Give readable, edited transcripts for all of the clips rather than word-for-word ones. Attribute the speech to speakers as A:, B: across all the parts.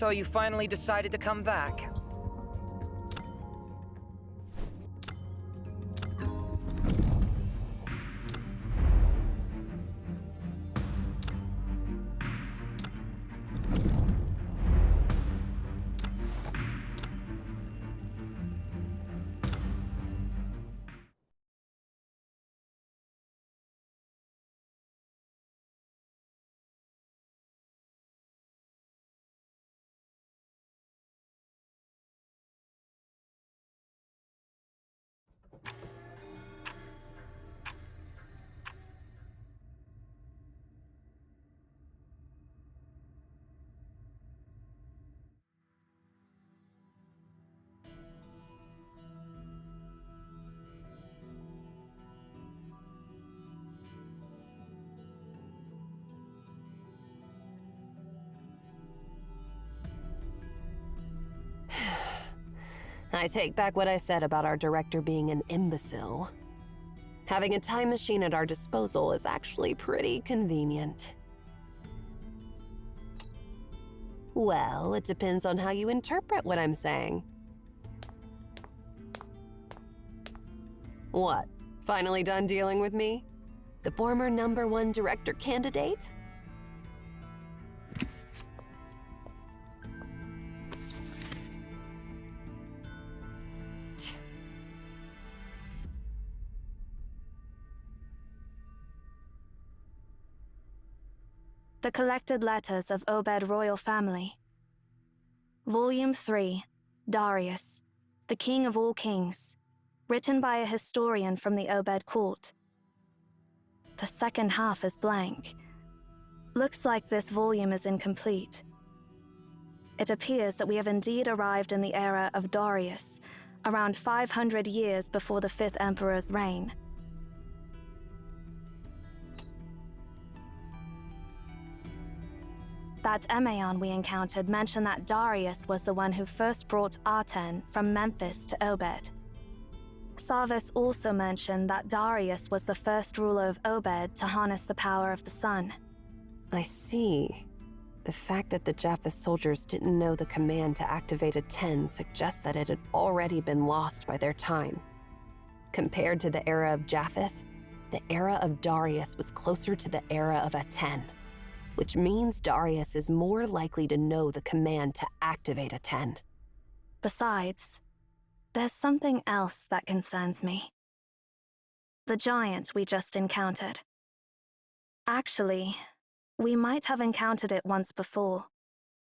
A: So you finally decided to come back.
B: I take back what I said about our director being an imbecile. Having a time machine at our disposal is actually pretty convenient. Well, it depends on how you interpret what I'm saying. What? Finally done dealing with me? The former #1 director candidate?
C: The Collected Letters of Obed Royal Family. Volume 3, Darius, the King of All Kings, written by a historian from the Obed court. The second half is blank. Looks like this volume is incomplete. It appears that we have indeed arrived in the era of Darius, around 500 years before the 5th Emperor's reign. That Emaon we encountered mentioned that Darius was the one who first brought Aten from Memphis to Obed. Sarvis also mentioned that Darius was the first ruler of Obed to harness the power of the sun.
B: I see. The fact that the Japheth soldiers didn't know the command to activate Aten suggests that it had already been lost by their time. Compared to the era of Japheth, the era of Darius was closer to the era of Aten, which means Darius is more likely to know the command to activate Aten.
C: Besides, there's something else that concerns me. The giant we just encountered. Actually, we might have encountered it once before.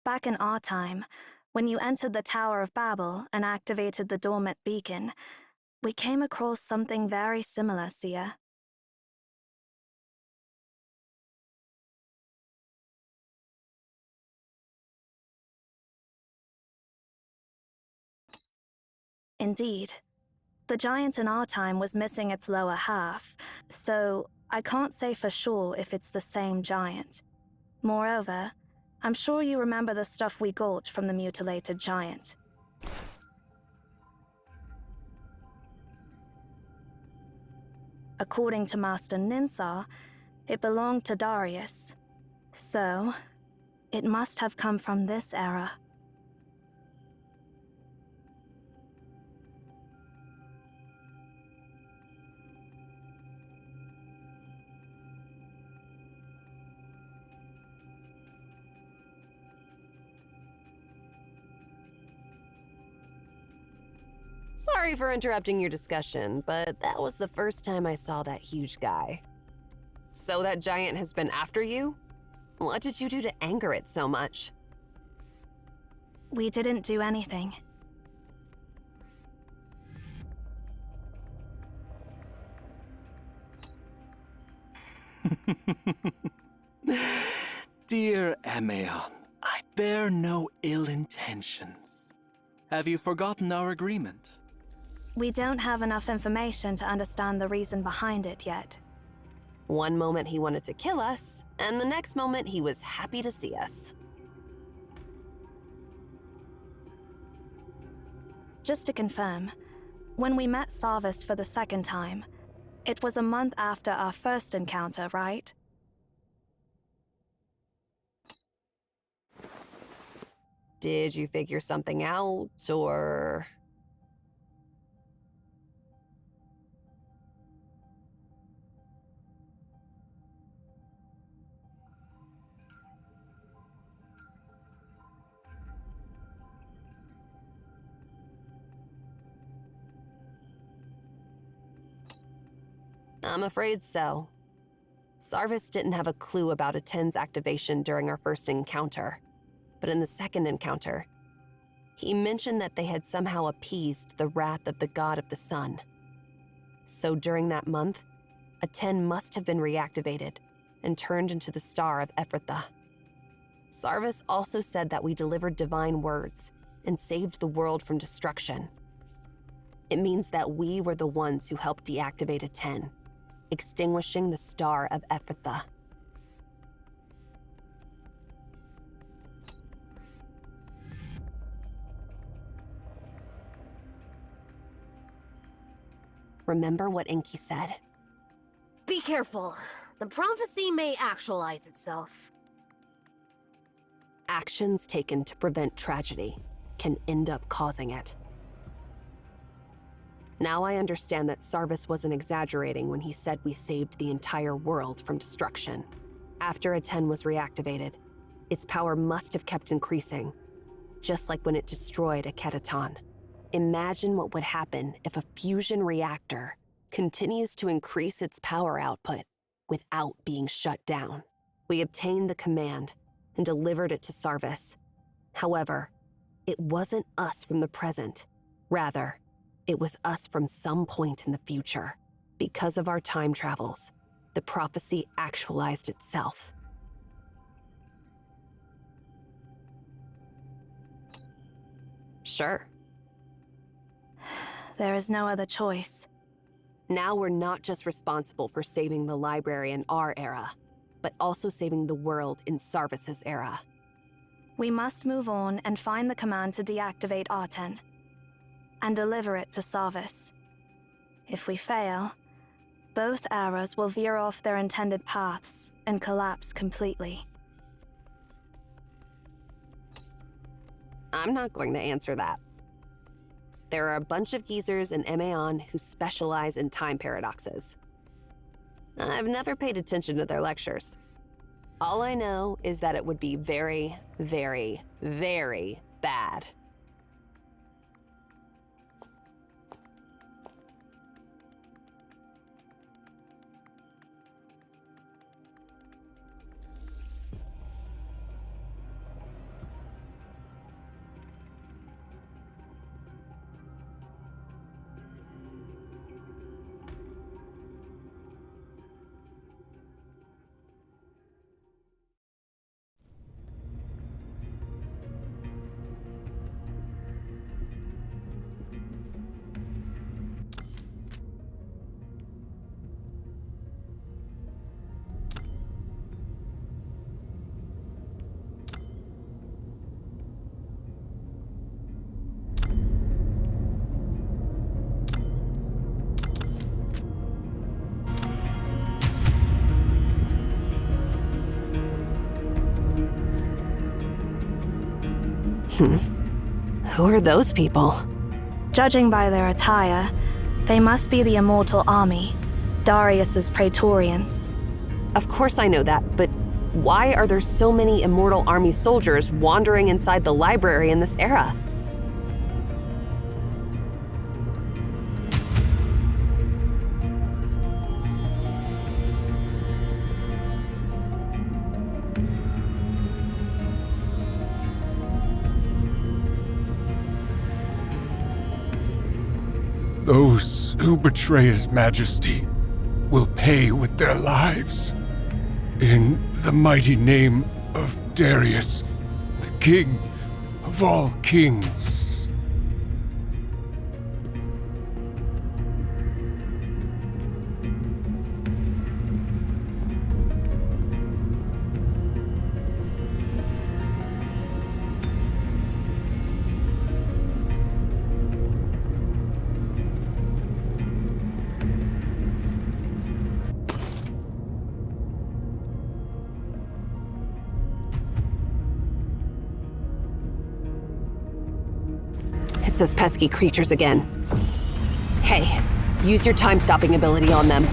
C: Back in our time, when you entered the Tower of Babel and activated the dormant beacon, we came across something very similar, Sia. Indeed. The giant in our time was missing its lower half, so I can't say for sure if it's the same giant. Moreover, I'm sure you remember the stuff we got from the mutilated giant. According to Master Ninsar, it belonged to Darius. So, it must have come from this era.
B: Sorry for interrupting your discussion, but that was the first time I saw that huge guy. So that giant has been after you? What did you do to anger it so much?
C: We didn't do anything.
D: Dear Emaon, I bear no ill intentions. Have you forgotten our agreement?
C: We don't have enough information to understand the reason behind it yet.
B: One moment he wanted to kill us, and the next moment he was happy to see us.
C: Just to confirm, when we met Sarvis for the second time, it was a month after our first encounter, right?
B: Did you figure something out, or... I'm afraid so. Sarvis didn't have a clue about a 10's activation during our first encounter, but in the second encounter, he mentioned that they had somehow appeased the wrath of the god of the sun. So during that month, a 10 must have been reactivated and turned into the star of Ephrathah. Sarvis also said that we delivered divine words and saved the world from destruction. It means that we were the ones who helped deactivate a 10, extinguishing the star of Ephrathah. Remember what Enki said?
E: Be careful. The prophecy may actualize itself.
B: Actions taken to prevent tragedy can end up causing it. Now I understand that Sarvis wasn't exaggerating when he said we saved the entire world from destruction. After a 10 was reactivated, its power must have kept increasing, just like when it destroyed a Keteton. Imagine what would happen if a fusion reactor continues to increase its power output without being shut down. We obtained the command and delivered it to Sarvis. However, it wasn't us from the present. Rather, it was us from some point in the future. Because of our time travels, the prophecy actualized itself. Sure.
C: There is no other choice.
B: Now we're not just responsible for saving the library in our era, but also saving the world in Sarvis's era.
C: We must move on and find the command to deactivate R10 and deliver it to Sarvis. If we fail, both eras will veer off their intended paths and collapse completely.
B: I'm not going to answer that. There are a bunch of geezers in Maon who specialize in time paradoxes. I've never paid attention to their lectures. All I know is that it would be very, very, very bad. Who are those people?
C: Judging by their attire, they must be the Immortal Army, Darius's Praetorians.
B: Of course I know that, but why are there so many Immortal Army soldiers wandering inside the library in this era?
F: Those who betray His Majesty will pay with their lives. In the mighty name of Darius, the King of all kings.
B: those pesky creatures again. Hey, use your time-stopping ability on them.